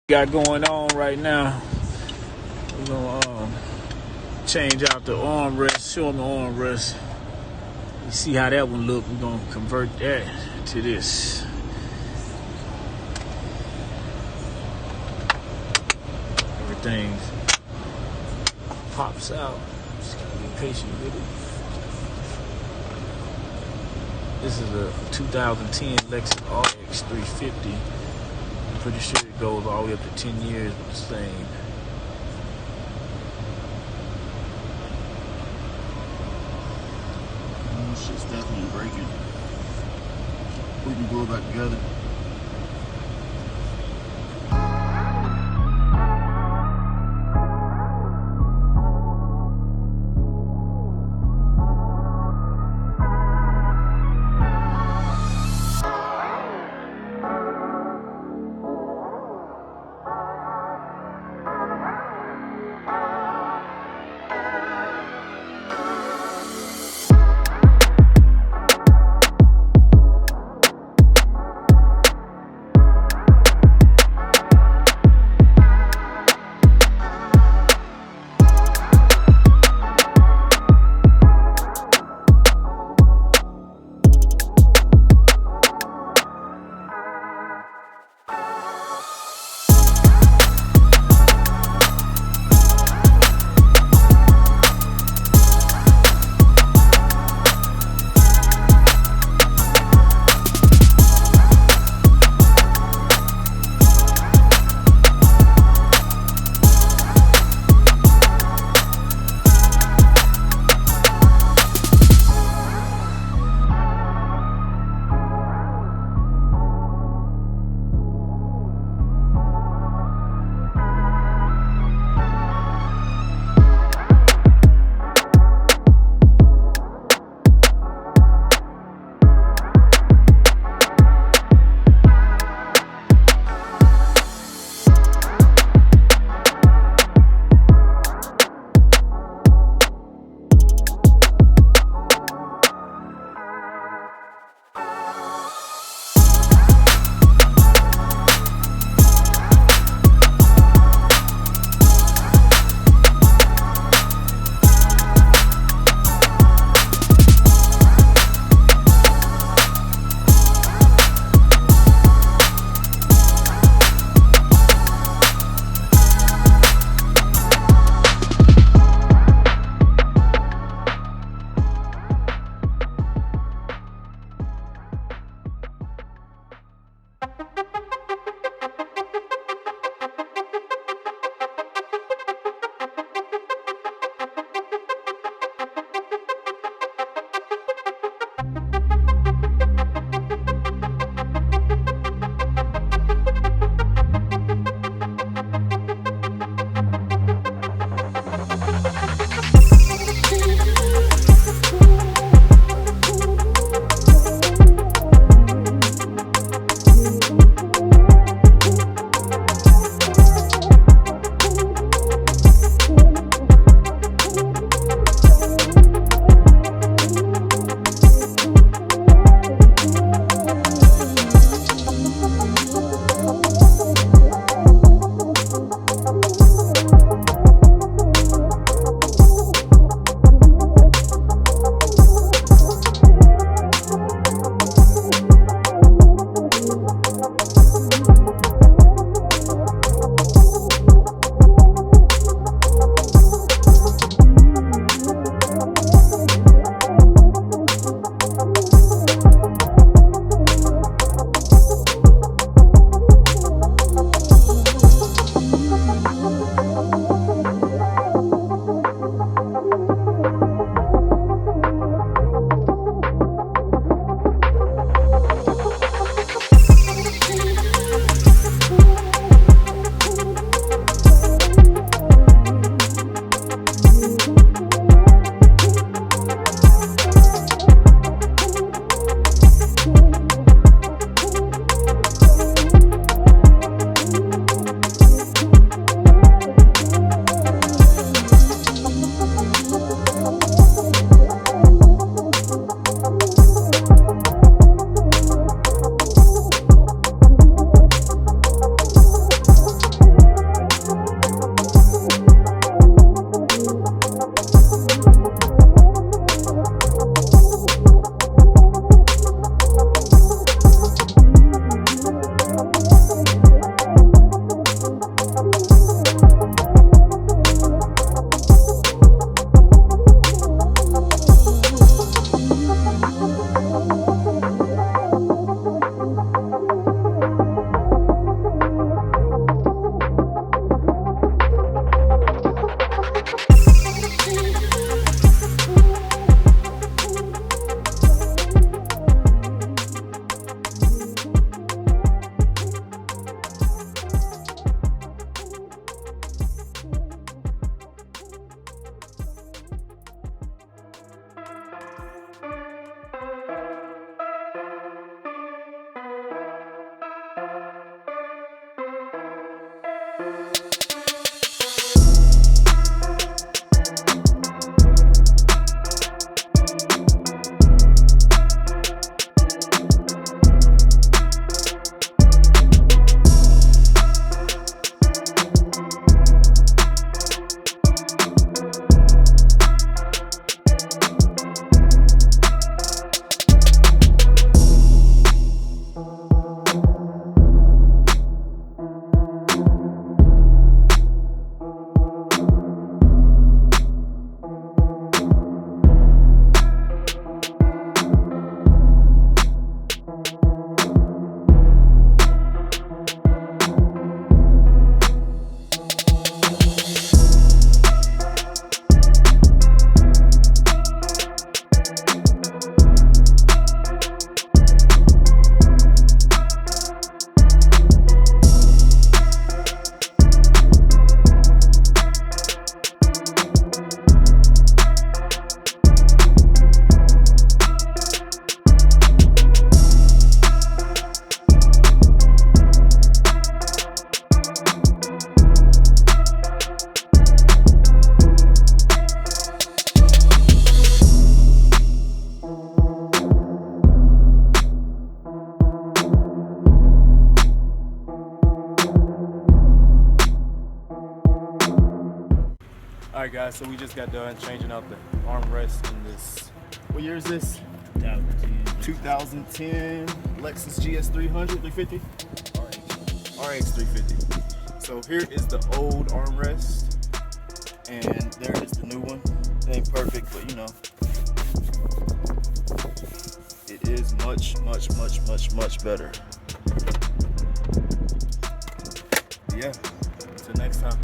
Got going on right now. We're gonna change out the armrest. Show them the armrest. You see how that one look. We're gonna convert that to this. Everything pops out. Just gotta be patient with it. This is a 2010 Lexus RX 350. I'm pretty sure it goes all the way up to 10 years with the same. Shit's definitely breaking. We can glue it back together. Alright guys, so we just got done changing out the armrest in this, what year is this? 2010 Lexus GS 300, 350? RX 350. So here is the old armrest, and there is the new one. It ain't perfect, but you know, it is much better. Yeah, until next time.